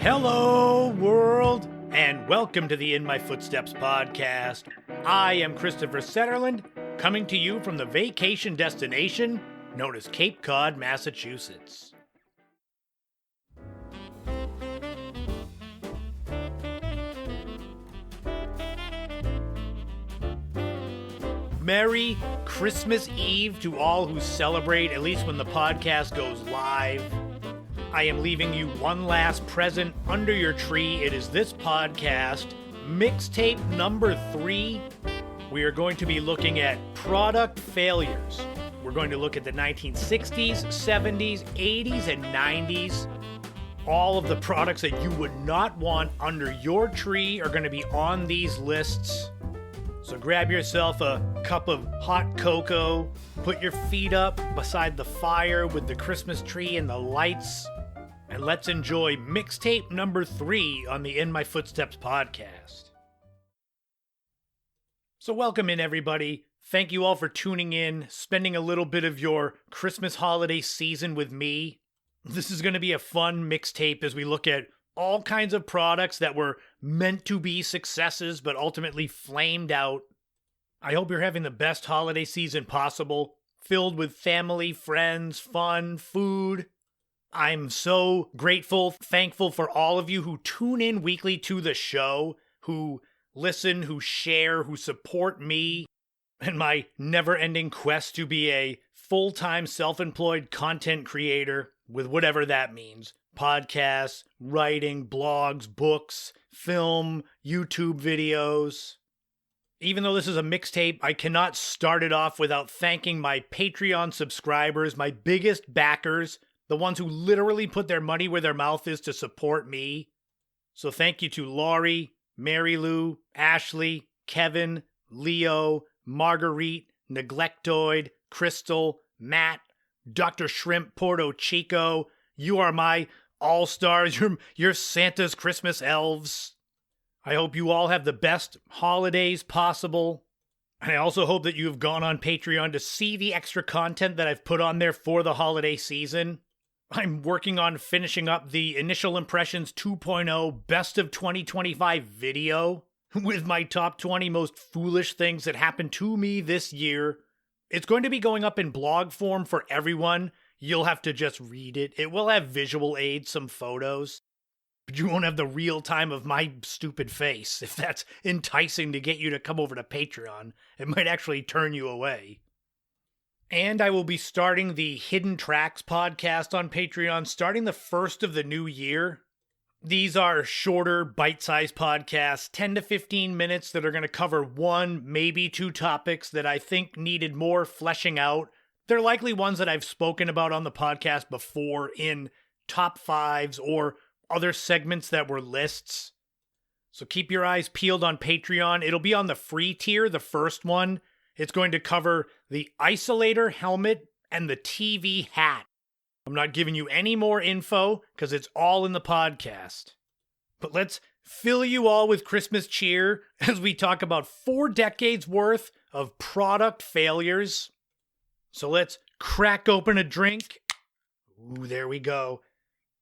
Hello, world, and welcome to the In My Footsteps podcast. I am Christopher Setterland, coming to you from the vacation destination known as Cape Cod, Massachusetts. Merry Christmas Eve to all who celebrate, at least when the podcast goes live. I am leaving you one last present under your tree. It is this podcast, Mixtape number 3. We are going to be looking at product failures. We're going to look at the 1960s, 70s, 80s, and 90s. All of the products that you would not want under your tree are going to be on these lists. So grab yourself a cup of hot cocoa, put your feet up beside the fire with the Christmas tree and the lights, and let's enjoy Mixtape number 3 on the In My Footsteps podcast. So welcome in, everybody. Thank you all for tuning in, spending a little bit of your Christmas holiday season with me. This is going to be a fun mixtape as we look at all kinds of products that were meant to be successes but ultimately flamed out. I hope you're having the best holiday season possible, filled with family, friends, fun, food. I'm so grateful, thankful for all of you who tune in weekly to the show, who listen, who share, who support me and my never-ending quest to be a full-time self-employed content creator with whatever that means. Podcasts, writing, blogs, books, film, YouTube videos. Even though this is a mixtape, I cannot start it off without thanking my Patreon subscribers, my biggest backers, the ones who literally put their money where their mouth is to support me. So thank you to Laurie, Mary Lou, Ashley, Kevin, Leo, Marguerite, Neglectoid, Crystal, Matt, Dr. Shrimp, Porto Chico. You are my all-stars. You're Santa's Christmas elves. I hope you all have the best holidays possible. I also hope that you have gone on Patreon to see the extra content that I've put on there for the holiday season. I'm working on finishing up the Initial Impressions 2.0 Best of 2025 video with my top 20 most foolish things that happened to me this year. It's going to be going up in blog form for everyone. You'll have to just read it. It will have visual aids, some photos, but you won't have the real time of my stupid face. If that's enticing to get you to come over to Patreon, it might actually turn you away. And I will be starting the Hidden Tracks podcast on Patreon starting the first of the new year. These are shorter, bite-sized podcasts, 10 to 15 minutes that are going to cover one, maybe two topics that I think needed more fleshing out. They're likely ones that I've spoken about on the podcast before in top fives or other segments that were lists. So keep your eyes peeled on Patreon. It'll be on the free tier, the first one. It's going to cover the isolator helmet and the TV hat. I'm not giving you any more info because it's all in the podcast. But let's fill you all with Christmas cheer as we talk about 4 decades worth of product failures. So let's crack open a drink. Ooh, there we go.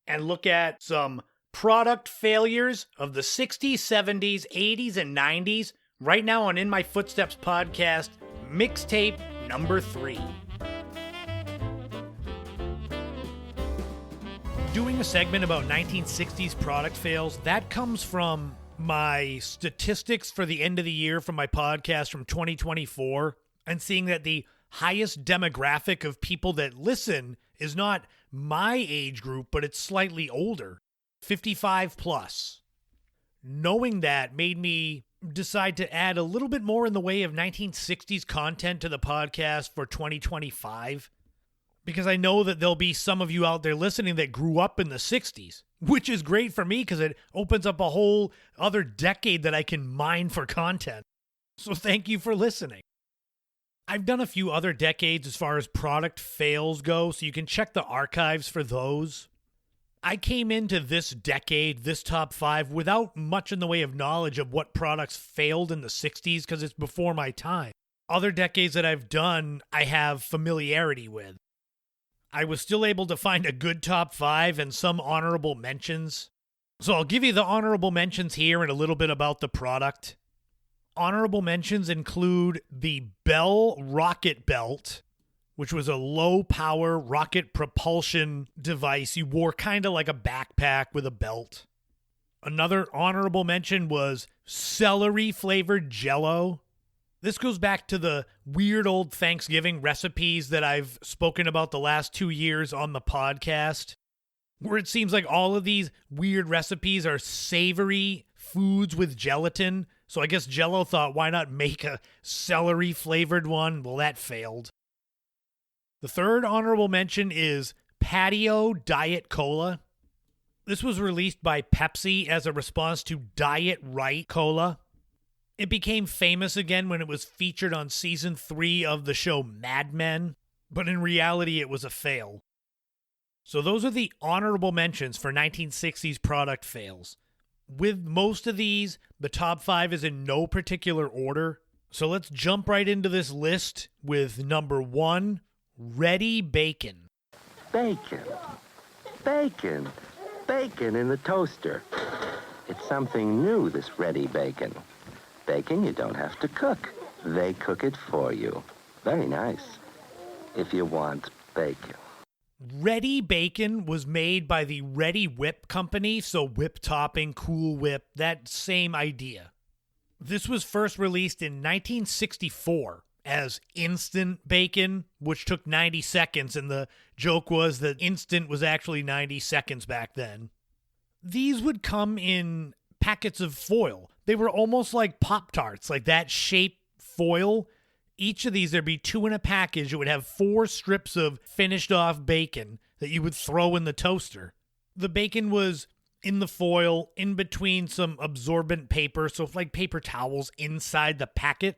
And look at some product failures of the 60s, 70s, 80s, and 90s right now on In My Footsteps podcast, Mixtape number 3. Doing a segment about 1960s product fails, that comes from my statistics for the end of the year from my podcast from 2024, and seeing that the highest demographic of people that listen is not my age group, but it's slightly older, 55 plus. Knowing that made me decide to add a little bit more in the way of 1960s content to the podcast for 2025, because I know that there'll be some of you out there listening that grew up in the 60s, which is great for me because it opens up a whole other decade that I can mine for content. So thank you for listening. I've done a few other decades as far as product fails go, so you can check the archives for those. I came into this decade, this top 5, without much in the way of knowledge of what products failed in the 60s because it's before my time. Other decades that I've done, I have familiarity with. I was still able to find a good top 5 and some honorable mentions. So I'll give you the honorable mentions here and a little bit about the product. Honorable mentions include the Bell Rocket Belt, which was a low-power rocket propulsion device you wore kind of like a backpack with a belt. Another honorable mention was celery-flavored Jell-O. This goes back to the weird old Thanksgiving recipes that I've spoken about the last 2 years on the podcast, where it seems like all of these weird recipes are savory foods with gelatin. So I guess Jell-O thought, why not make a celery-flavored one? Well, that failed. The third honorable mention is Patio Diet Cola. This was released by Pepsi as a response to Diet Right Cola. It became famous again when it was featured on season 3 of the show Mad Men, but in reality it was a fail. So those are the honorable mentions for 1960s product fails. With most of these, the top 5 is in no particular order. So let's jump right into this list with number 1, Ready Bacon. Bacon. Bacon. Bacon in the toaster. It's something new, this Ready Bacon. Bacon you don't have to cook. They cook it for you. Very nice. If you want bacon. Ready Bacon was made by the Ready Whip company, so whip topping, Cool Whip, that same idea. This was first released in 1964 as Instant Bacon, which took 90 seconds, and the joke was that instant was actually 90 seconds back then. These would come in packets of foil. They were almost like Pop-Tarts, like that shape foil. Each of these, there'd be 2 in a package. It would have 4 strips of finished off bacon that you would throw in the toaster. The bacon was in the foil, in between some absorbent paper, so like paper towels inside the packet.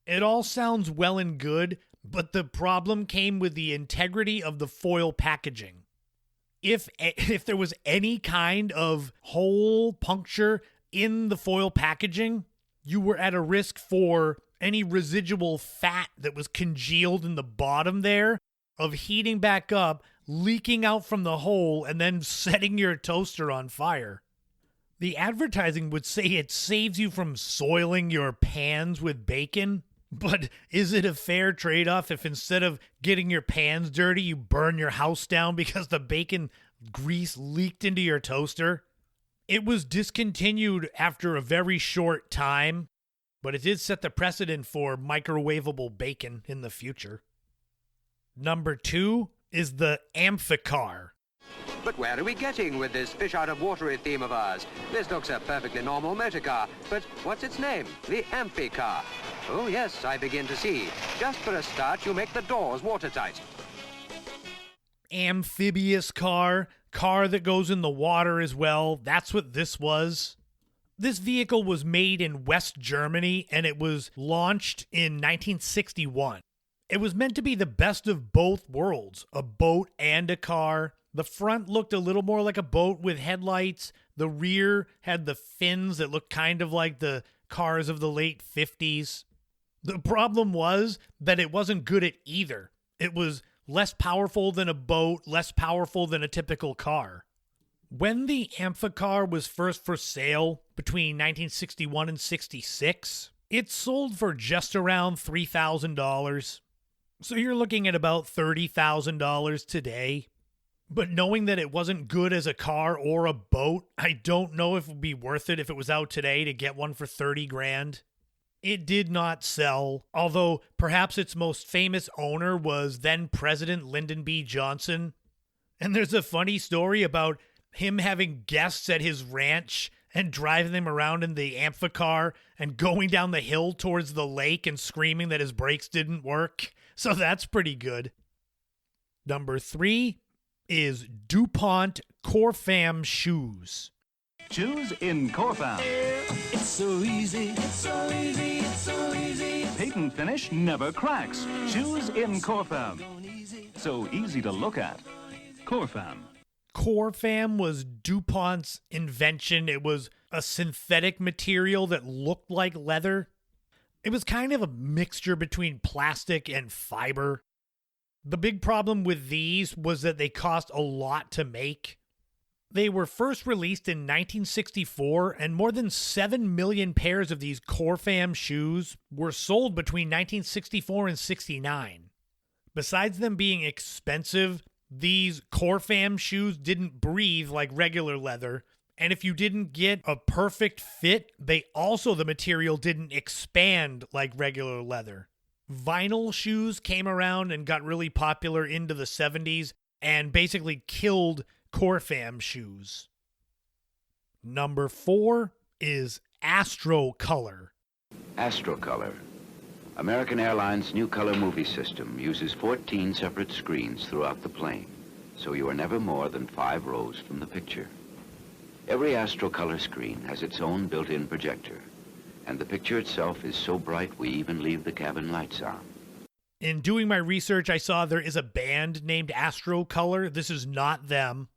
It all sounds well and good, but the problem came with the integrity of the foil packaging. If there was any kind of hole, puncture in the foil packaging, you were at a risk for any residual fat that was congealed in the bottom there of heating back up, leaking out from the hole, and then setting your toaster on fire. The advertising would say it saves you from soiling your pans with bacon, but is it a fair trade-off if instead of getting your pans dirty, you burn your house down because the bacon grease leaked into your toaster? It was discontinued after a very short time, but it did set the precedent for microwavable bacon in the future. Number 2 is the Amphicar. But where are we getting with this fish-out-of-watery theme of ours? This looks a perfectly normal motor car, but what's its name? The Amphicar. Oh, yes, I begin to see. Just for a start, you make the doors watertight. Amphibious car that goes in the water as well. That's what this was. This vehicle was made in West Germany, and it was launched in 1961. It was meant to be the best of both worlds, a boat and a car. The front looked a little more like a boat with headlights. The rear had the fins that looked kind of like the cars of the late 50s. The problem was that it wasn't good at either. It was less powerful than a boat, less powerful than a typical car. When the Amphicar was first for sale between 1961 and 66, it sold for just around $3,000. So you're looking at about $30,000 today. But knowing that it wasn't good as a car or a boat, I don't know if it would be worth it if it was out today to get one for 30 grand. It did not sell, although perhaps its most famous owner was then President Lyndon B. Johnson. And there's a funny story about him having guests at his ranch and driving them around in the Amphicar and going down the hill towards the lake and screaming that his brakes didn't work. So that's pretty good. Number 3 is DuPont Corfam shoes. Shoes in Corfam. It's so easy, it's so easy, it's so easy. Patent finish never cracks. Shoes in Corfam. So easy to look at. Corfam. Corfam was DuPont's invention. It was a synthetic material that looked like leather. It was kind of a mixture between plastic and fiber. The big problem with these was that they cost a lot to make. They were first released in 1964, and more than 7 million pairs of these Corfam shoes were sold between 1964 and 69. Besides them being expensive, these Corfam shoes didn't breathe like regular leather, and if you didn't get a perfect fit, the material didn't expand like regular leather. Vinyl shoes came around and got really popular into the 70s and basically killed Corfam shoes. Number 4 is Astrocolor. Astrocolor. American Airlines' new color movie system uses 14 separate screens throughout the plane, so you are never more than 5 rows from the picture. Every Astrocolor screen has its own built-in projector, and the picture itself is so bright we even leave the cabin lights on. In doing my research, I saw there is a band named Astrocolor. This is not them.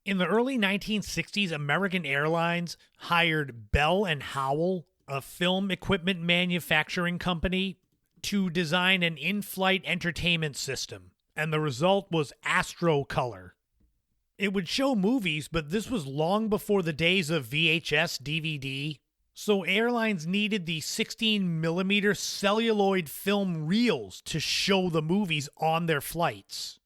In the early 1960s, American Airlines hired Bell and Howell, a film equipment manufacturing company, to design an in-flight entertainment system, and the result was Astrocolor. It would show movies, but this was long before the days of VHS DVD, so airlines needed the 16mm celluloid film reels to show the movies on their flights.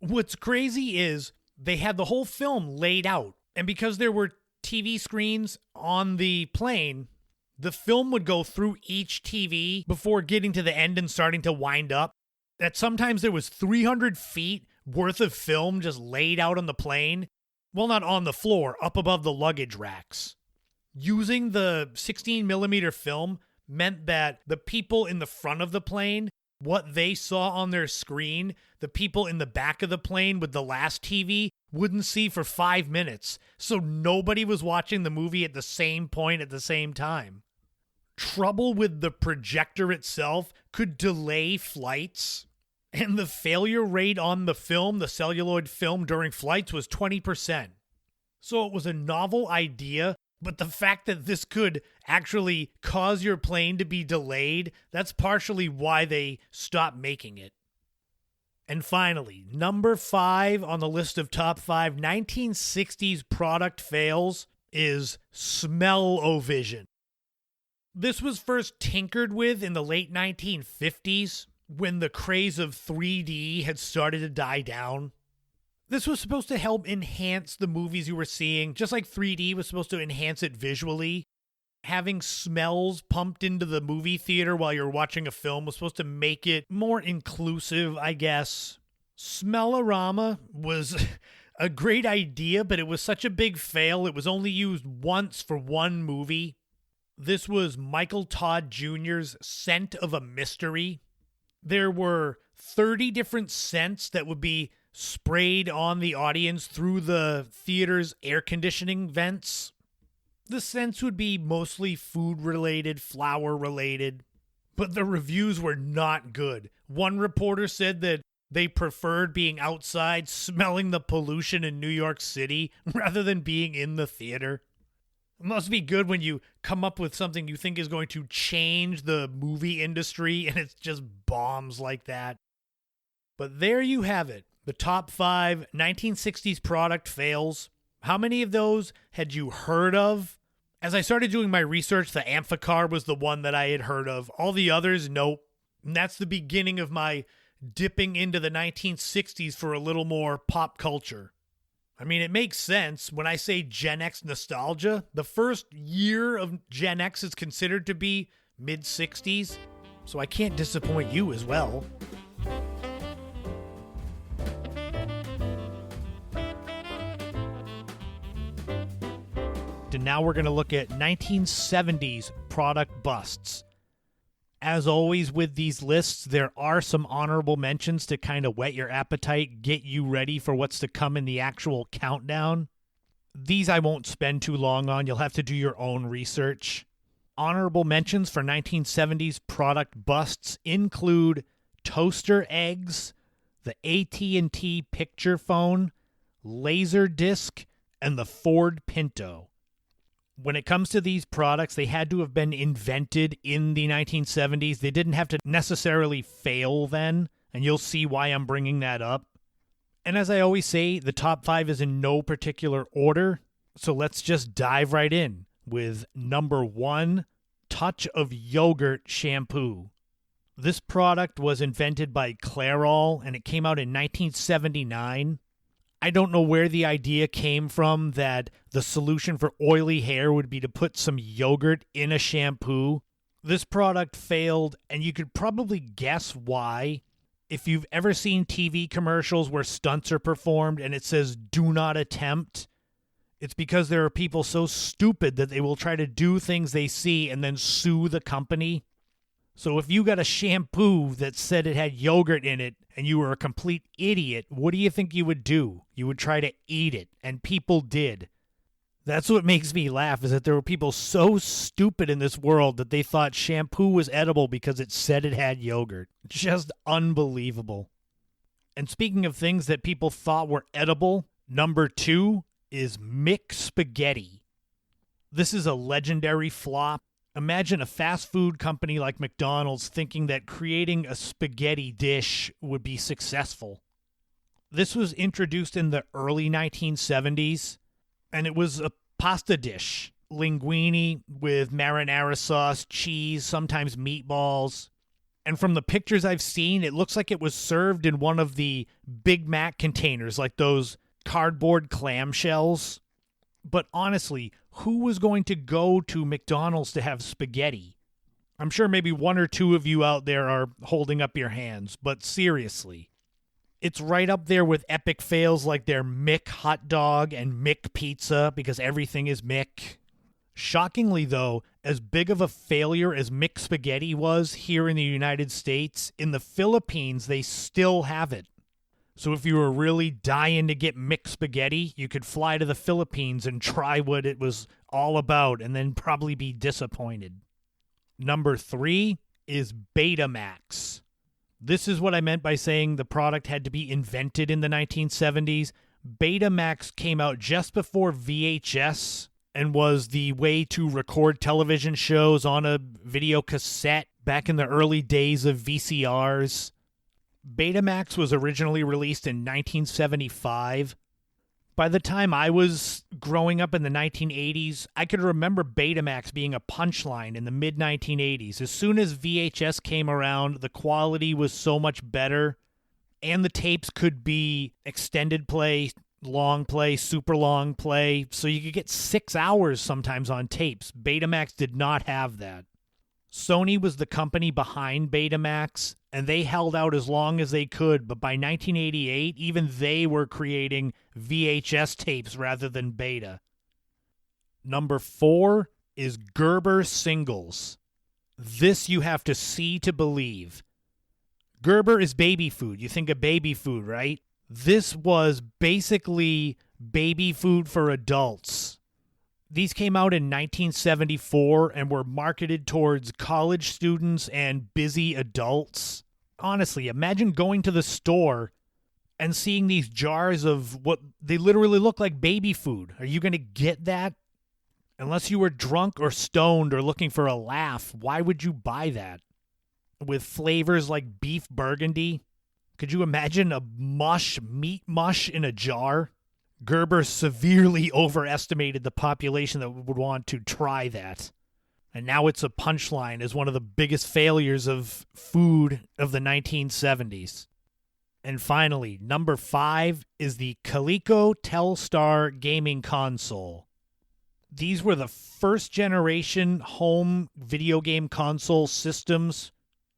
What's crazy is they had the whole film laid out, and because there were TV screens on the plane, the film would go through each TV before getting to the end and starting to wind up. That sometimes there was 300 feet worth of film just laid out on the plane. Well, not on the floor, up above the luggage racks. Using the 16mm film meant that the people in the front of the plane, what they saw on their screen, the people in the back of the plane with the last TV wouldn't see for 5 minutes. So nobody was watching the movie at the same point at the same time. Trouble with the projector itself could delay flights, and the failure rate on the film, the celluloid film during flights, was 20%. So it was a novel idea, but the fact that this could actually cause your plane to be delayed, that's partially why they stopped making it. And finally, number 5 on the list of top 5 1960s product fails is Smell-O-Vision. This was first tinkered with in the late 1950s when the craze of 3D had started to die down. This was supposed to help enhance the movies you were seeing, just like 3D was supposed to enhance it visually. Having smells pumped into the movie theater while you're watching a film was supposed to make it more inclusive, I guess. Smellorama was a great idea, but it was such a big fail. It was only used once for one movie. This was Michael Todd Jr.'s Scent of a Mystery. There were 30 different scents that would be sprayed on the audience through the theater's air conditioning vents. The scents would be mostly food-related, flower-related, but the reviews were not good. One reporter said that they preferred being outside smelling the pollution in New York City rather than being in the theater. It must be good when you come up with something you think is going to change the movie industry and it's just bombs like that. But there you have it. The top 5 1960s product fails. How many of those had you heard of? As I started doing my research, the Amphicar was the one that I had heard of. All the others, nope. And that's the beginning of my dipping into the 1960s for a little more pop culture. I mean, it makes sense when I say Gen X nostalgia. The first year of Gen X is considered to be mid-60s, so I can't disappoint you as well. And now we're going to look at 1970s product busts. As always with these lists, there are some honorable mentions to kind of whet your appetite, get you ready for what's to come in the actual countdown. These I won't spend too long on. You'll have to do your own research. Honorable mentions for 1970s product busts include toaster eggs, the AT&T picture phone, Laserdisc, and the Ford Pinto. When it comes to these products, they had to have been invented in the 1970s. They didn't have to necessarily fail then, and you'll see why I'm bringing that up. And as I always say, the top 5 is in no particular order. So let's just dive right in with number 1, Touch of Yogurt Shampoo. This product was invented by Clairol, and it came out in 1979. I don't know where the idea came from that the solution for oily hair would be to put some yogurt in a shampoo. This product failed, and you could probably guess why. If you've ever seen TV commercials where stunts are performed and it says, "Do not attempt," it's because there are people so stupid that they will try to do things they see and then sue the company. So if you got a shampoo that said it had yogurt in it and you were a complete idiot, what do you think you would do? You would try to eat it, and people did. That's what makes me laugh, is that there were people so stupid in this world that they thought shampoo was edible because it said it had yogurt. Just unbelievable. And speaking of things that people thought were edible, number 2 is McSpaghetti. This is a legendary flop. Imagine a fast food company like McDonald's thinking that creating a spaghetti dish would be successful. This was introduced in the early 1970s, and it was a pasta dish. Linguine with marinara sauce, cheese, sometimes meatballs. And from the pictures I've seen, it looks like it was served in one of the Big Mac containers, like those cardboard clamshells. But honestly, who was going to go to McDonald's to have spaghetti? I'm sure maybe 1 or 2 of you out there are holding up your hands, but seriously. It's right up there with epic fails like their Mick hot dog and Mick pizza, because everything is Mick. Shockingly, though, as big of a failure as McSpaghetti was here in the United States, in the Philippines, they still have it. So if you were really dying to get McSpaghetti, you could fly to the Philippines and try what it was all about and then probably be disappointed. Number 3 is Betamax. This is what I meant by saying the product had to be invented in the 1970s. Betamax came out just before VHS and was the way to record television shows on a video cassette back in the early days of VCRs. Betamax was originally released in 1975. By the time I was growing up in the 1980s, I could remember Betamax being a punchline in the mid-1980s. As soon as VHS came around, the quality was so much better, and the tapes could be extended play, long play, super long play, so you could get 6 hours sometimes on tapes. Betamax did not have that. Sony was the company behind Betamax, and they held out as long as they could, but by 1988, even they were creating VHS tapes rather than Beta. Number 4 is Gerber Singles. This you have to see to believe. Gerber is baby food. You think of baby food, right? This was basically baby food for adults. These came out in 1974 and were marketed towards college students and busy adults. Honestly, imagine going to the store and seeing these jars of what they literally look like baby food. Are you going to get that? Unless you were drunk or stoned or looking for a laugh, why would you buy that? With flavors like beef burgundy? Could you imagine a meat mush in a jar? Gerber severely overestimated the population that would want to try that. And now it's a punchline as one of the biggest failures of food of the 1970s. And finally, number 5 is the Coleco Telstar gaming console. These were the first generation home video game console systems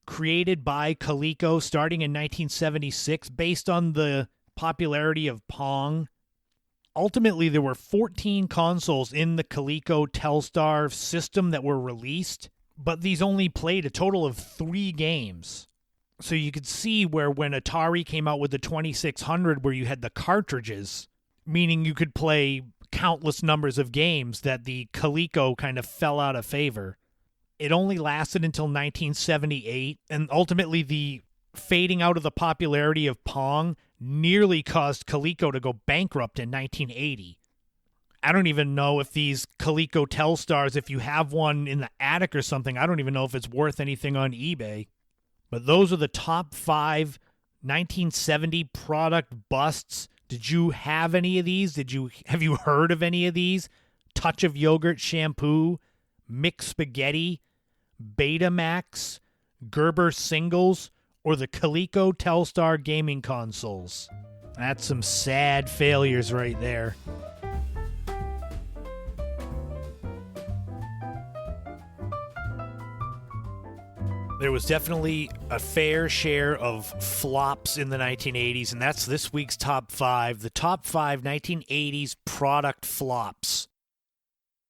created by Coleco starting in 1976 based on the popularity of Pong. Ultimately, there were 14 consoles in the Coleco Telstar system that were released, but these only played a total of 3 games. So you could see where when Atari came out with the 2600, where you had the cartridges, meaning you could play countless numbers of games, that the Coleco kind of fell out of favor. It only lasted until 1978, and ultimately the fading out of the popularity of Pong nearly caused Coleco to go bankrupt in 1980. I don't even know if these Coleco Telstars, if you have one in the attic or something, I don't even know if it's worth anything on eBay. But those are the top 5 1970 product busts. Did you have any of these? Have you heard of any of these? Touch of Yogurt shampoo, mixed spaghetti, Betamax, Gerber singles, or the Coleco Telstar gaming consoles. That's some sad failures right there. There was definitely a fair share of flops in the 1980s, and that's this week's top 5. The top 5 1980s product flops.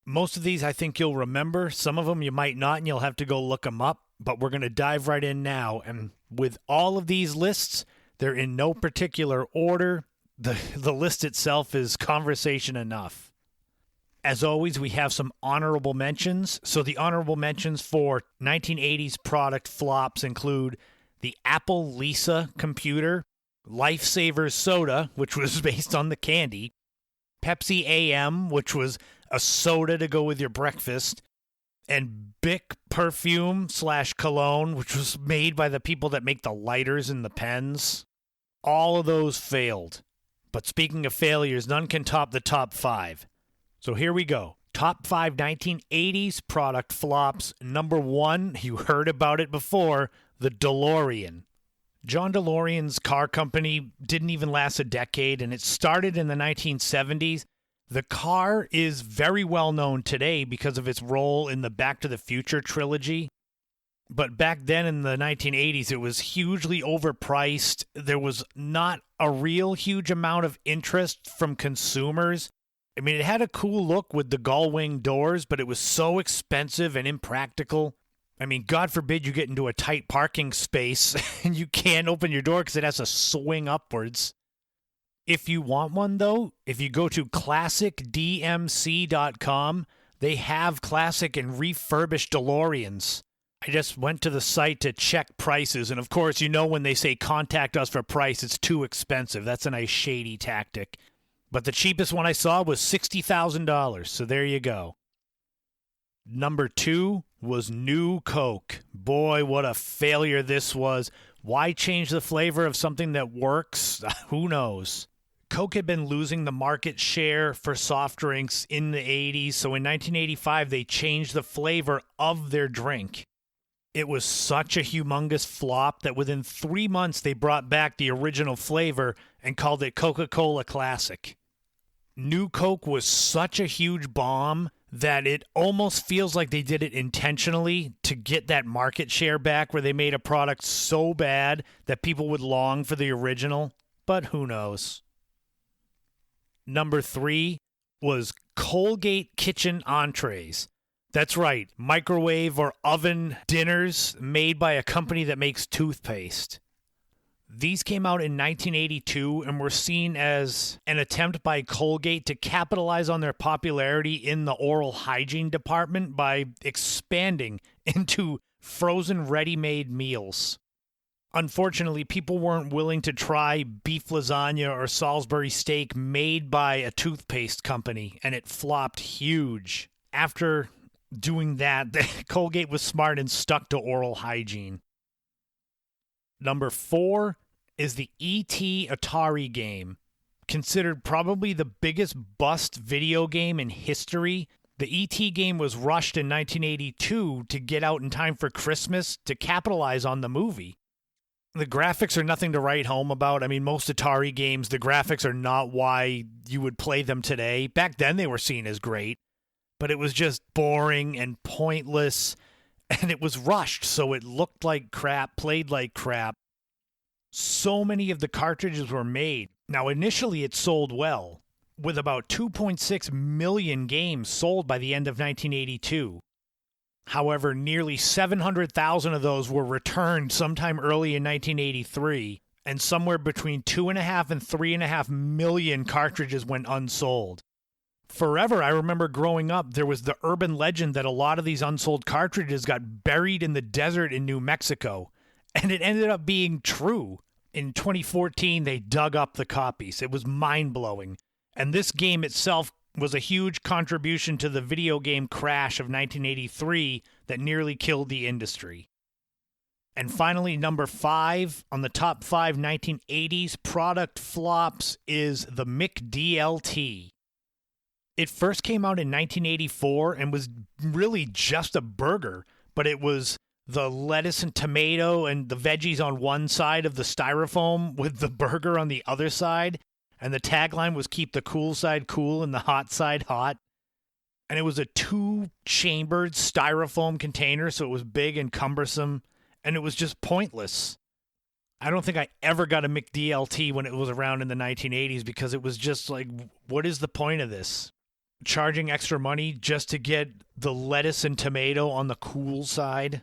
Most of these I think you'll remember. Some of them you might not, and you'll have to go look them up. But we're going to dive right in now. And with all of these lists, they're in no particular order. The list itself is conversation enough. As always, we have some honorable mentions. So the honorable mentions for 1980s product flops include the Apple Lisa computer, Lifesavers soda, which was based on the candy, Pepsi AM, which was a soda to go with your breakfast, and Bic perfume / cologne, which was made by the people that make the lighters and the pens. All of those failed. But speaking of failures, none can top the top 5. So here we go. Top 5 1980s product flops. Number 1, you heard about it before, the DeLorean. John DeLorean's car company didn't even last a decade, and it started in the 1970s. The car is very well known today because of its role in the Back to the Future trilogy. But back then in the 1980s, it was hugely overpriced. There was not a real huge amount of interest from consumers. I mean, it had a cool look with the gull-wing doors, but it was so expensive and impractical. I mean, God forbid you get into a tight parking space and you can't open your door because it has to swing upwards. If you want one, though, if you go to classicdmc.com, they have classic and refurbished DeLoreans. I just went to the site to check prices, and of course, you know when they say contact us for price, it's too expensive. That's a nice shady tactic. But the cheapest one I saw was $60,000, so there you go. Number 2 was New Coke. Boy, what a failure this was. Why change the flavor of something that works? Who knows? Coke had been losing the market share for soft drinks in the 80s, so in 1985 they changed the flavor of their drink. It was such a humongous flop that within 3 months they brought back the original flavor and called it Coca-Cola Classic. New Coke was such a huge bomb that it almost feels like they did it intentionally to get that market share back, where they made a product so bad that people would long for the original, but who knows? Number 3 was Colgate kitchen entrees. That's right, microwave or oven dinners made by a company that makes toothpaste. These came out in 1982 and were seen as an attempt by Colgate to capitalize on their popularity in the oral hygiene department by expanding into frozen ready-made meals. Unfortunately, people weren't willing to try beef lasagna or Salisbury steak made by a toothpaste company, and it flopped huge. After doing that, Colgate was smart and stuck to oral hygiene. Number 4 is the E.T. Atari game. Considered probably the biggest bust video game in history, the E.T. game was rushed in 1982 to get out in time for Christmas to capitalize on the movie. The graphics are nothing to write home about. I mean, most Atari games, the graphics are not why you would play them today. Back then they were seen as great, but it was just boring and pointless, and it was rushed, so it looked like crap, played like crap. So many of the cartridges were made. Now, initially it sold well, with about 2.6 million games sold by the end of 1982. However, nearly 700,000 of those were returned sometime early in 1983, and somewhere between 2.5 and 3.5 million cartridges went unsold. Forever, I remember growing up, there was the urban legend that a lot of these unsold cartridges got buried in the desert in New Mexico, and it ended up being true. In 2014, they dug up the copies. It was mind-blowing. And this game itself was a huge contribution to the video game crash of 1983 that nearly killed the industry. And finally, number 5 on the top 5 1980s product flops is the McDLT. It first came out in 1984 and was really just a burger, but it was the lettuce and tomato and the veggies on one side of the styrofoam with the burger on the other side. And the tagline was keep the cool side cool and the hot side hot. And it was a 2-chambered styrofoam container, so it was big and cumbersome. And it was just pointless. I don't think I ever got a McDLT when it was around in the 1980s because it was just like, what is the point of this? Charging extra money just to get the lettuce and tomato on the cool side?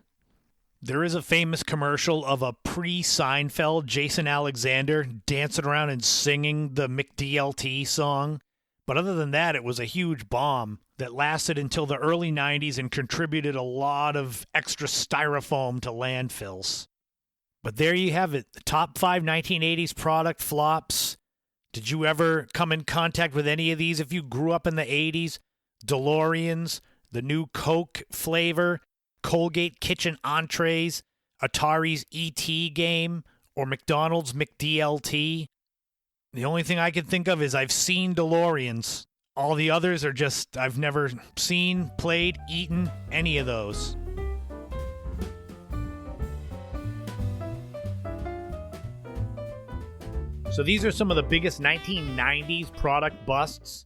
There is a famous commercial of a pre-Seinfeld Jason Alexander dancing around and singing the McDLT song. But other than that, it was a huge bomb that lasted until the early 90s and contributed a lot of extra styrofoam to landfills. But there you have it, the top 5 1980s product flops. Did you ever come in contact with any of these if you grew up in the 80s? DeLoreans, the new Coke flavor, Colgate kitchen entrees, Atari's E.T. game, or McDonald's McDLT? The only thing I can think of is I've seen DeLoreans. All the others are just, I've never seen, played, eaten any of those. So these are some of the biggest 1990s product busts.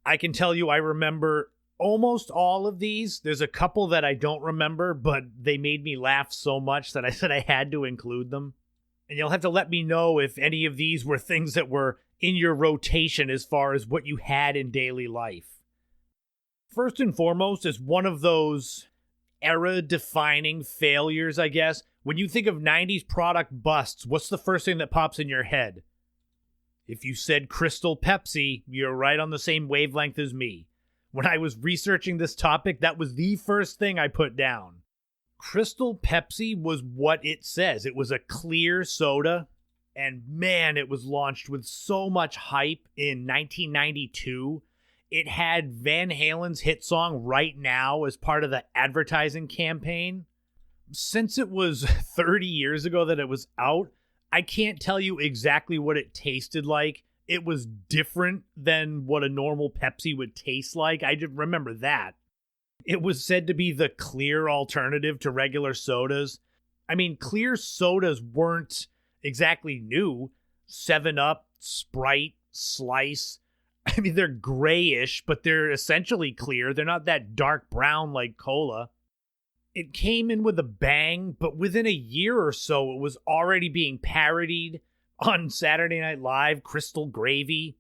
I can tell you I remember almost all of these. There's a couple that I don't remember, but they made me laugh so much that I said I had to include them. And you'll have to let me know if any of these were things that were in your rotation as far as what you had in daily life. First and foremost is one of those era-defining failures, I guess. When you think of 90s product busts, what's the first thing that pops in your head? If you said Crystal Pepsi, you're right on the same wavelength as me. When I was researching this topic, that was the first thing I put down. Crystal Pepsi was what it says. It was a clear soda, and man, it was launched with so much hype in 1992. It had Van Halen's hit song Right Now as part of the advertising campaign. Since it was 30 years ago that it was out, I can't tell you exactly what it tasted like. It was different than what a normal Pepsi would taste like. I just remember that. It was said to be the clear alternative to regular sodas. I mean, clear sodas weren't exactly new. 7-Up, Sprite, Slice. I mean, they're grayish, but they're essentially clear. They're not that dark brown like cola. It came in with a bang, but within a year or so, it was already being parodied on Saturday Night Live, Crystal Gravy.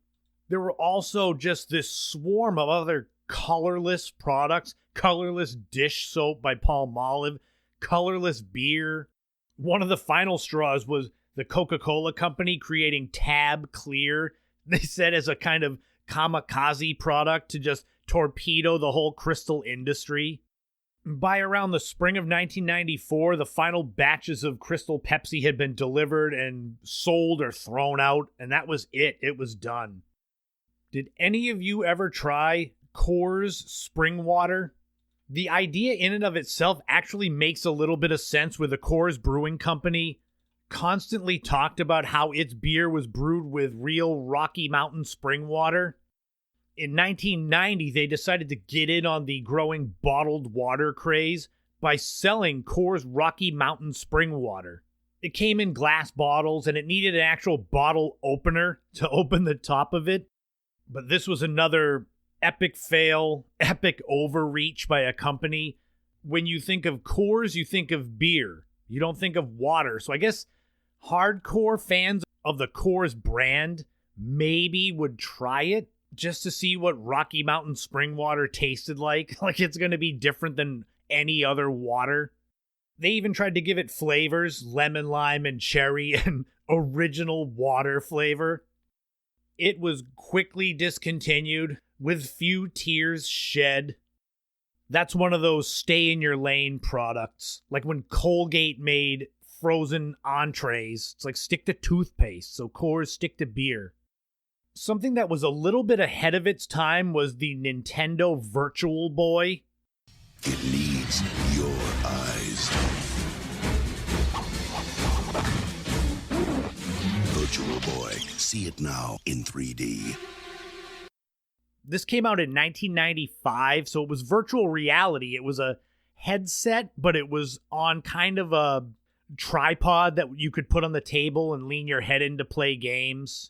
There were also just this swarm of other colorless products. Colorless dish soap by Palmolive. Colorless beer. One of the final straws was the Coca-Cola company creating Tab Clear. They said as a kind of kamikaze product to just torpedo the whole crystal industry. By around the spring of 1994, the final batches of Crystal Pepsi had been delivered and sold or thrown out, and that was it. It was done. Did any of you ever try Coors Spring Water? The idea in and of itself actually makes a little bit of sense, with the Coors Brewing Company constantly talked about how its beer was brewed with real Rocky Mountain spring water. In 1990, they decided to get in on the growing bottled water craze by selling Coors Rocky Mountain spring water. It came in glass bottles, and it needed an actual bottle opener to open the top of it. But this was another epic fail, epic overreach by a company. When you think of Coors, you think of beer. You don't think of water. So I guess hardcore fans of the Coors brand maybe would try it just to see what Rocky Mountain spring water tasted like. Like it's going to be different than any other water. They even tried to give it flavors, lemon, lime, and cherry, and original water flavor. It was quickly discontinued with few tears shed. That's one of those stay in your lane products. Like when Colgate made frozen entrees. It's like stick to toothpaste, so Coors stick to beer. Something that was a little bit ahead of its time was the Nintendo Virtual Boy. It needs your eyes. Virtual Boy. See it now in 3D. This came out in 1995, so it was virtual reality. It was a headset, but it was on kind of a tripod that you could put on the table and lean your head in to play games.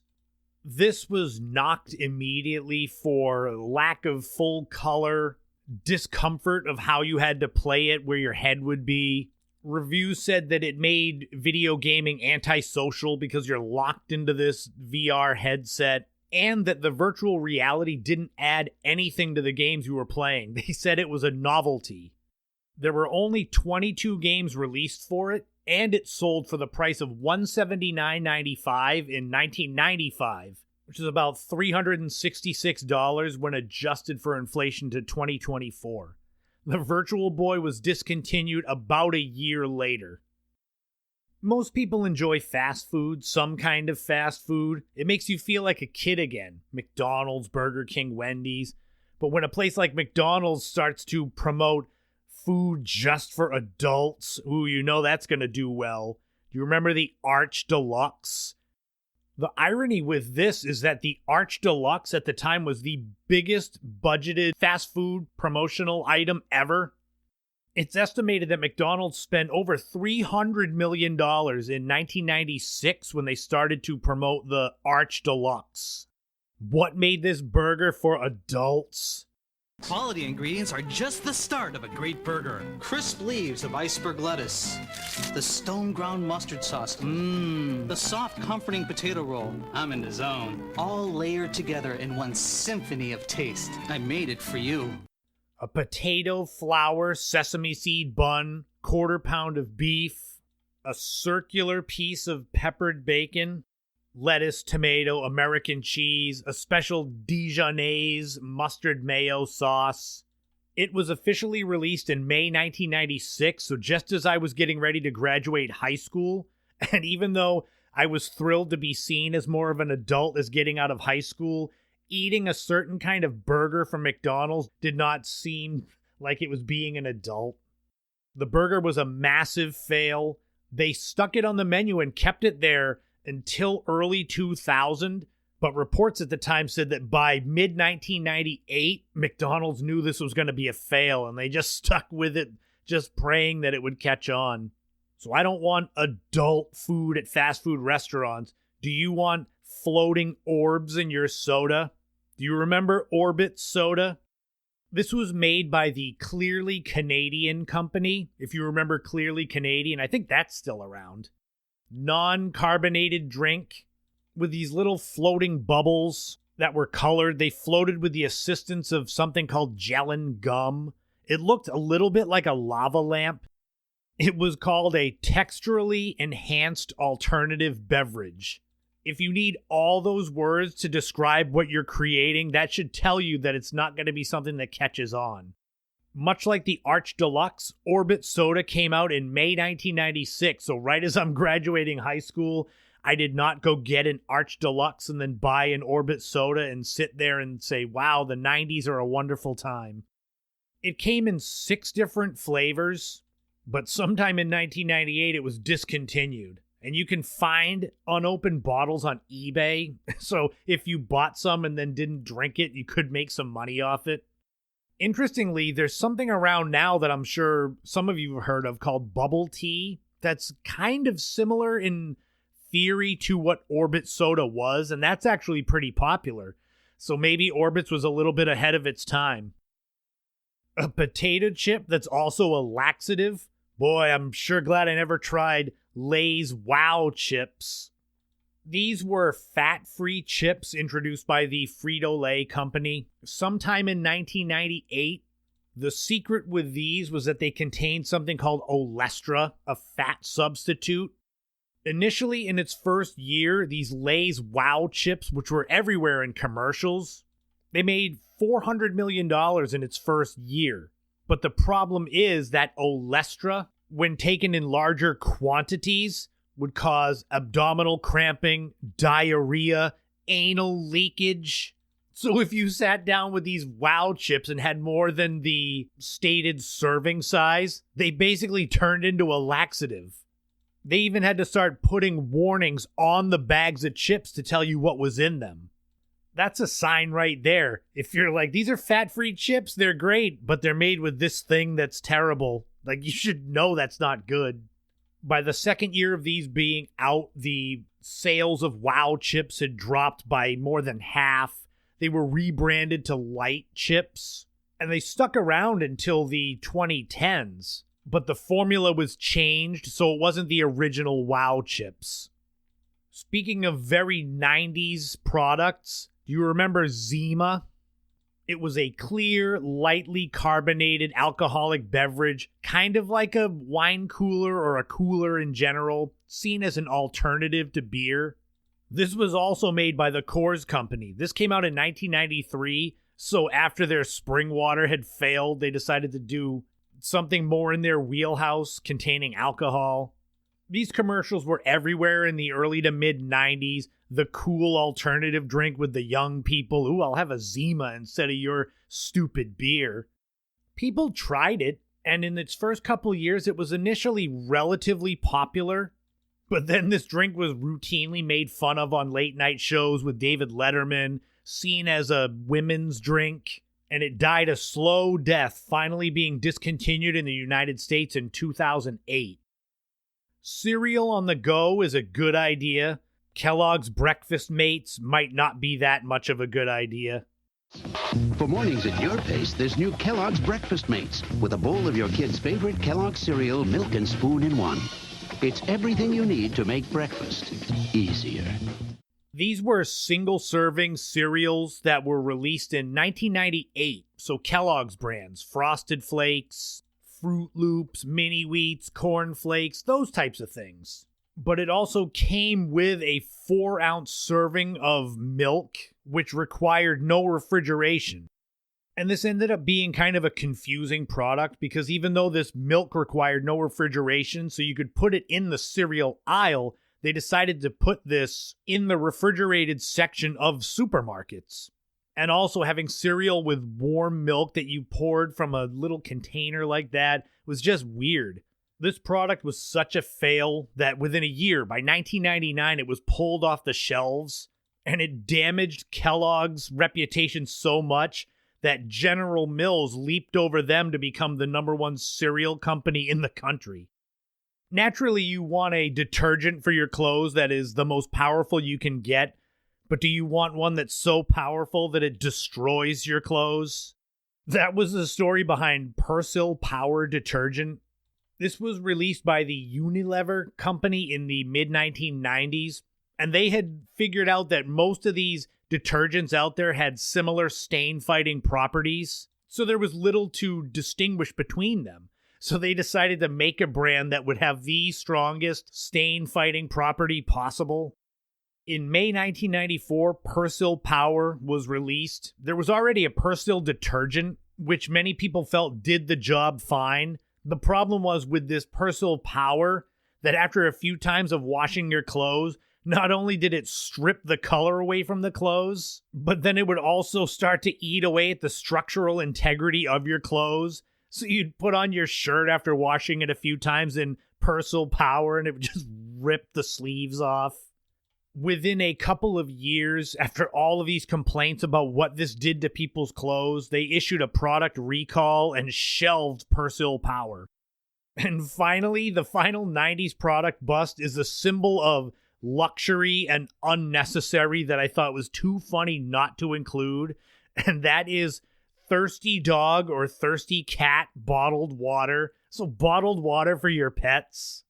This was knocked immediately for lack of full color, discomfort of how you had to play it, where your head would be. Reviews said that it made video gaming antisocial because you're locked into this VR headset, and that the virtual reality didn't add anything to the games you were playing. They said it was a novelty. There were only 22 games released for it, and it sold for the price of $179.95 in 1995, which is about $366 when adjusted for inflation to 2024. The Virtual Boy was discontinued about a year later. Most people enjoy fast food, some kind of fast food. It makes you feel like a kid again. McDonald's, Burger King, Wendy's. But when a place like McDonald's starts to promote food just for adults, ooh, you know that's going to do well. Do you remember the Arch Deluxe? The irony with this is that the Arch Deluxe at the time was the biggest budgeted fast food promotional item ever. It's estimated that McDonald's spent over $300 million in 1996 when they started to promote the Arch Deluxe. What made this burger for adults? Quality ingredients are just the start of a great burger. Crisp leaves of iceberg lettuce, the stone ground mustard sauce, the soft comforting potato roll, I'm in the zone. All layered together in one symphony of taste. I made it for you. A potato, flour, sesame seed bun, quarter pound of beef, a circular piece of peppered bacon, lettuce, tomato, American cheese, a special Dijonnaise mustard mayo sauce. It was officially released in May 1996, so just as I was getting ready to graduate high school, and even though I was thrilled to be seen as more of an adult as getting out of high school, eating a certain kind of burger from McDonald's did not seem like it was being an adult. The burger was a massive fail. They stuck it on the menu and kept it there until early 2000, but reports at the time said that by mid-1998, McDonald's knew this was going to be a fail, and they just stuck with it, just praying that it would catch on. So I don't want adult food at fast food restaurants. Do you want floating orbs in your soda? Do you remember Orbit soda? This was made by the Clearly Canadian company. If you remember Clearly Canadian, I think that's still around. Non-carbonated drink with these little floating bubbles that were colored. They floated with the assistance of something called gelin gum. It looked a little bit like a lava lamp. It was called a texturally enhanced alternative beverage. If you need all those words to describe what you're creating, that should tell you that it's not going to be something that catches on. Much like the Arch Deluxe, Orbit Soda came out in May 1996, so right as I'm graduating high school, I did not go get an Arch Deluxe and then buy an Orbit Soda and sit there and say, wow, the 90s are a wonderful time. It came in 6 different flavors, but sometime in 1998 it was discontinued. And you can find unopened bottles on eBay, so if you bought some and then didn't drink it, you could make some money off it. Interestingly, there's something around now that I'm sure some of you have heard of called bubble tea that's kind of similar in theory to what Orbit Soda was, and that's actually pretty popular. So maybe Orbit's was a little bit ahead of its time. A potato chip that's also a laxative. Boy, I'm sure glad I never tried Lay's Wow chips. These were fat-free chips introduced by the Frito-Lay company sometime in 1998. The secret with these was that they contained something called Olestra, a fat substitute. Initially, in its first year, these Lay's Wow chips, which were everywhere in commercials, they made $400 million in its first year. But the problem is that Olestra, when taken in larger quantities, would cause abdominal cramping, diarrhea, anal leakage. So if you sat down with these Wow chips and had more than the stated serving size, they basically turned into a laxative. They even had to start putting warnings on the bags of chips to tell you what was in them. That's a sign right there. If you're like, these are fat-free chips, they're great, but they're made with this thing that's terrible. Like, you should know that's not good. By the second year of these being out, the sales of Wow chips had dropped by more than half. They were rebranded to Light chips, and they stuck around until the 2010s. But the formula was changed, so it wasn't the original Wow chips. Speaking of very 90s products, do you remember Zima? It was a clear, lightly carbonated alcoholic beverage, kind of like a wine cooler or a cooler in general, seen as an alternative to beer. This was also made by the Coors Company. This came out in 1993, so after their spring water had failed, they decided to do something more in their wheelhouse containing alcohol. These commercials were everywhere in the early to mid 90s. The cool alternative drink with the young people. Ooh, I'll have a Zima instead of your stupid beer. People tried it, and in its first couple years, it was initially relatively popular. But then this drink was routinely made fun of on late night shows with David Letterman, seen as a women's drink. And it died a slow death, finally being discontinued in the United States in 2008. Cereal on the go is a good idea. Kellogg's Breakfast Mates might not be that much of a good idea. For mornings at your pace, there's new Kellogg's Breakfast Mates with a bowl of your kid's favorite Kellogg's cereal, milk and spoon in one. It's everything you need to make breakfast easier. These were single-serving cereals that were released in 1998, so Kellogg's brands, Frosted Flakes, Fruit Loops, Mini Wheats, Corn Flakes, those types of things. But it also came with a 4-ounce serving of milk, which required no refrigeration. And this ended up being kind of a confusing product because even though this milk required no refrigeration, so you could put it in the cereal aisle, they decided to put this in the refrigerated section of supermarkets. And also having cereal with warm milk that you poured from a little container like that was just weird. This product was such a fail that within a year, by 1999, it was pulled off the shelves, and it damaged Kellogg's reputation so much that General Mills leaped over them to become the #1 cereal company in the country. Naturally, you want a detergent for your clothes that is the most powerful you can get, but do you want one that's so powerful that it destroys your clothes? That was the story behind Persil Power Detergent. This was released by the Unilever company in the mid-1990s, and they had figured out that most of these detergents out there had similar stain-fighting properties, so there was little to distinguish between them. So they decided to make a brand that would have the strongest stain-fighting property possible. In May 1994, Persil Power was released. There was already a Persil detergent, which many people felt did the job fine. The problem was with this Persil Power that after a few times of washing your clothes, not only did it strip the color away from the clothes, but then it would also start to eat away at the structural integrity of your clothes. So you'd put on your shirt after washing it a few times in Persil Power and it would just rip the sleeves off. Within a couple of years, after all of these complaints about what this did to people's clothes, they issued a product recall and shelved Persil Power. And finally, the final 90s product bust is a symbol of luxury and unnecessary that I thought was too funny not to include, and that is Thirsty Dog or Thirsty Cat bottled water. So bottled water for your pets.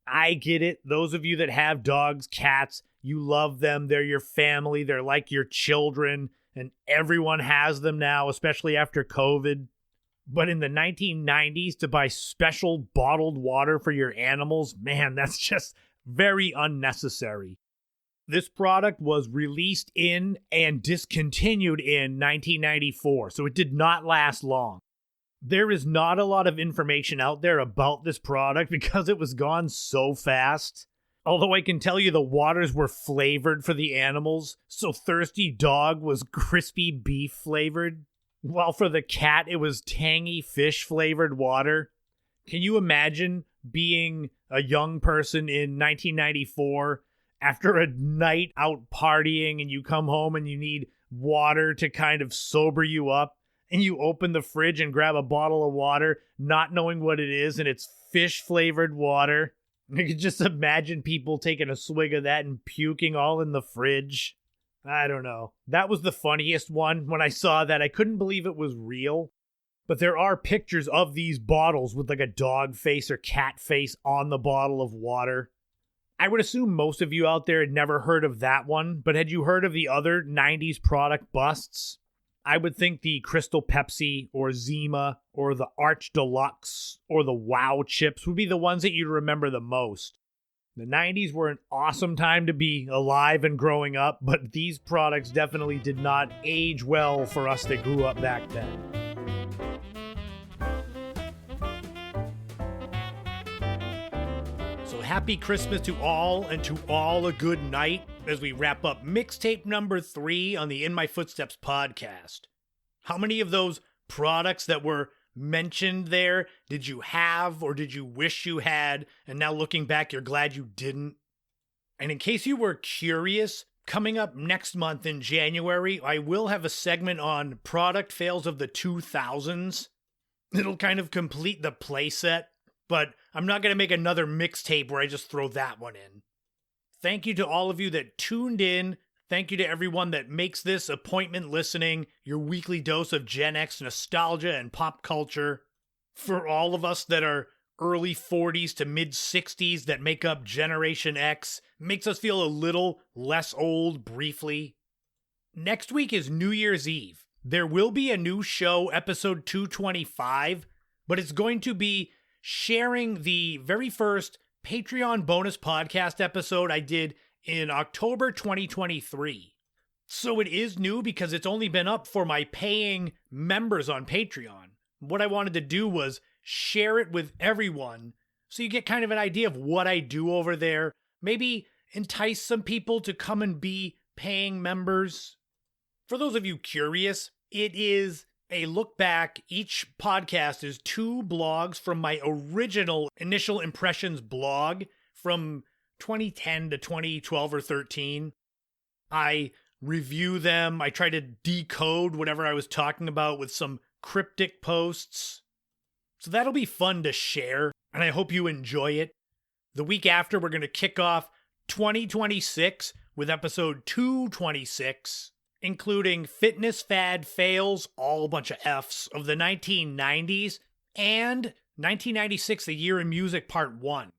I get it. Those of you that have dogs, cats, you love them. They're your family. They're like your children. And everyone has them now, especially after COVID. But in the 1990s, to buy special bottled water for your animals, man, that's just very unnecessary. This product was released in and discontinued in 1994, so it did not last long. There is not a lot of information out there about this product because it was gone so fast. Although I can tell you the waters were flavored for the animals, so Thirsty Dog was crispy beef flavored, while for the cat it was tangy fish flavored water. Can you imagine being a young person in 1994 after a night out partying and you come home and you need water to kind of sober you up, and you open the fridge and grab a bottle of water not knowing what it is, and it's fish flavored water. I could just imagine people taking a swig of that and puking all in the fridge. I don't know. That was the funniest one. When I saw that, I couldn't believe it was real. But there are pictures of these bottles with like a dog face or cat face on the bottle of water. I would assume most of you out there had never heard of that one, but had you heard of the other 90s product busts? I would think the Crystal Pepsi or Zima or the Arch Deluxe or the Wow chips would be the ones that you'd remember the most. The 90s were an awesome time to be alive and growing up, but these products definitely did not age well for us that grew up back then. So happy Christmas to all, and to all a good night as we wrap up mixtape number 3 on the In My Footsteps podcast. How many of those products that were mentioned there did you have or did you wish you had, and now looking back you're glad you didn't? And in case you were curious, coming up next month in January, I will have a segment on product fails of the 2000s. It'll kind of complete the playset, but I'm not going to make another mixtape where I just throw that one in. Thank you to all of you that tuned in. Thank you to everyone that makes this appointment listening your weekly dose of Gen X nostalgia and pop culture. For all of us that are early 40s to mid 60s that make up Generation X, makes us feel a little less old briefly. Next week is New Year's Eve. There will be a new show, episode 225, but it's going to be sharing the very first Patreon bonus podcast episode I did in October 2023. So it is new because it's only been up for my paying members on Patreon. What I wanted to do was share it with everyone so you get kind of an idea of what I do over there. Maybe entice some people to come and be paying members. For those of you curious, it is a look back. Each podcast is 2 blogs from my original Initial Impressions blog from 2010 to 2012 or 13. I review them. I try to decode whatever I was talking about with some cryptic posts. So that'll be fun to share, and I hope you enjoy it. The week after, we're going to kick off 2026 with episode 226, including fitness fad fails, all a bunch of Fs, of the 1990s, and 1996, The Year in Music Part 1.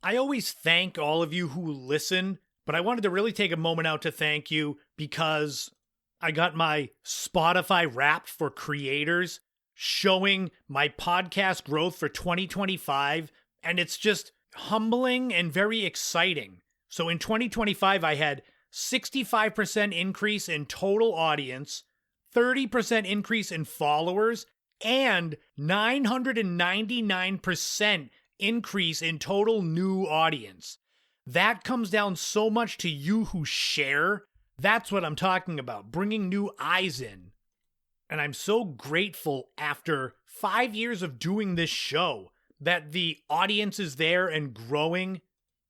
I always thank all of you who listen, but I wanted to really take a moment out to thank you because I got my Spotify Wrapped for Creators showing my podcast growth for 2025, and it's just humbling and very exciting. So in 2025, I had 65% increase in total audience, 30% increase in followers, and 999% increase in total new audience. That comes down so much to you who share. That's what I'm talking about, bringing new eyes in. And I'm so grateful after 5 years of doing this show that the audience is there and growing.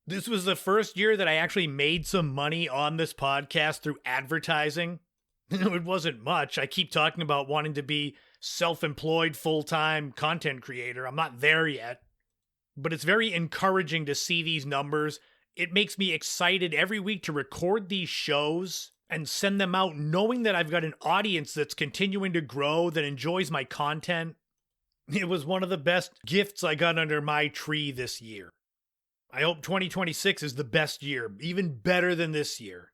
This was the first year that I actually made some money on this podcast through advertising. It wasn't much. I keep talking about wanting to be self-employed, full-time content creator. I'm not there yet. But it's very encouraging to see these numbers. It makes me excited every week to record these shows and send them out knowing that I've got an audience that's continuing to grow, that enjoys my content. It was one of the best gifts I got under my tree this year. I hope 2026 is the best year, even better than this year.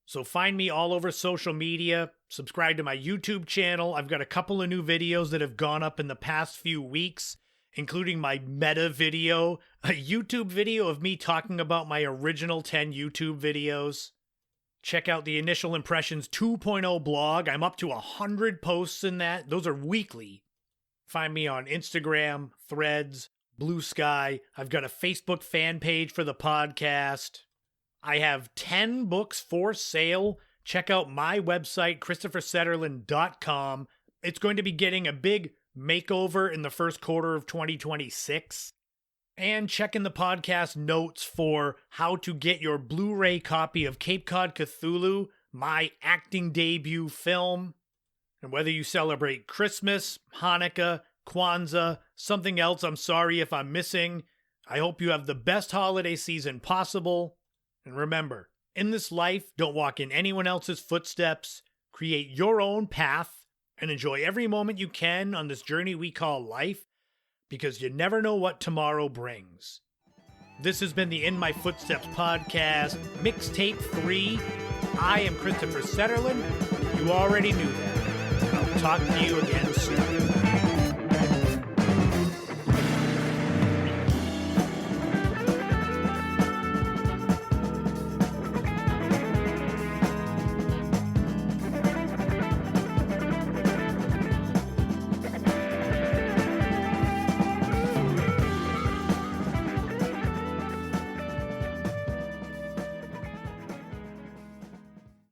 So find me all over social media, subscribe to my YouTube channel. I've got a couple of new videos that have gone up in the past few weeks, including my meta video, a YouTube video of me talking about my original 10 YouTube videos. Check out the Initial Impressions 2.0 blog. I'm up to 100 posts in that. Those are weekly. Find me on Instagram, Threads, Blue Sky. I've got a Facebook fan page for the podcast. I have 10 books for sale. Check out my website, ChristopherSetterland.com. It's going to be getting a big makeover in the first quarter of 2026. And check in the podcast notes for how to get your Blu-ray copy of Cape Cod Cthulhu, my acting debut film. And whether you celebrate Christmas, Hanukkah, Kwanzaa, something else I'm sorry if I'm missing, I hope you have the best holiday season possible. And remember, in this life, don't walk in anyone else's footsteps, create your own path, and enjoy every moment you can on this journey we call life, because you never know what tomorrow brings. This has been the In My Footsteps podcast, Mixtape 3. I am Christopher Setterlin. You already knew that. I'll talk to you again soon.